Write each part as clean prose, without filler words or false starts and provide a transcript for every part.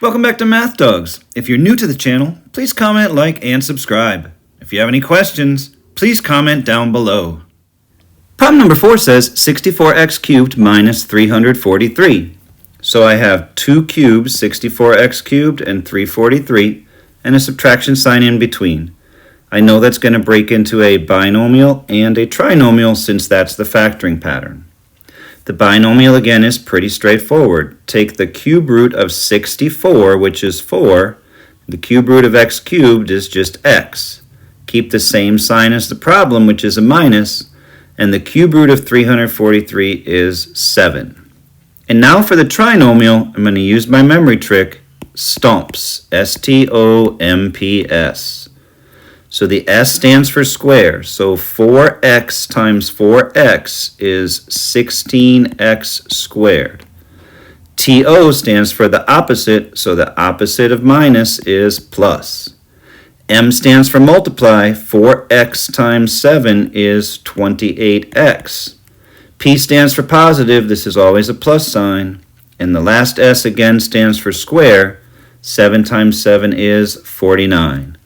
Welcome back to Math Dogs. If you're new to the channel, please comment, like, and subscribe. If you have any questions, please comment down below. Problem number 4 says 64x cubed minus 343. So I have 2 cubes, 64x cubed, and 343, and a subtraction sign in between. I know that's going to break into a binomial and a trinomial since that's the factoring pattern. The binomial, again, is pretty straightforward. Take the cube root of 64, which is 4. The cube root of x cubed is just x. Keep the same sign as the problem, which is a minus, and the cube root of 343 is 7. And now for the trinomial, I'm going to use my memory trick, STOMPS, S-T-O-M-P-S. So the S stands for square, so 4x times 4x is 16x squared. TO stands for the opposite, so the opposite of minus is plus. M stands for multiply, 4x times 7 is 28x. P stands for positive, this is always a plus sign. And the last S again stands for square, 7 times 7 is 49.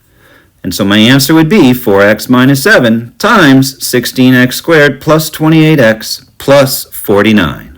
And so my answer would be 4x minus 7 times 16x squared plus 28x plus 49.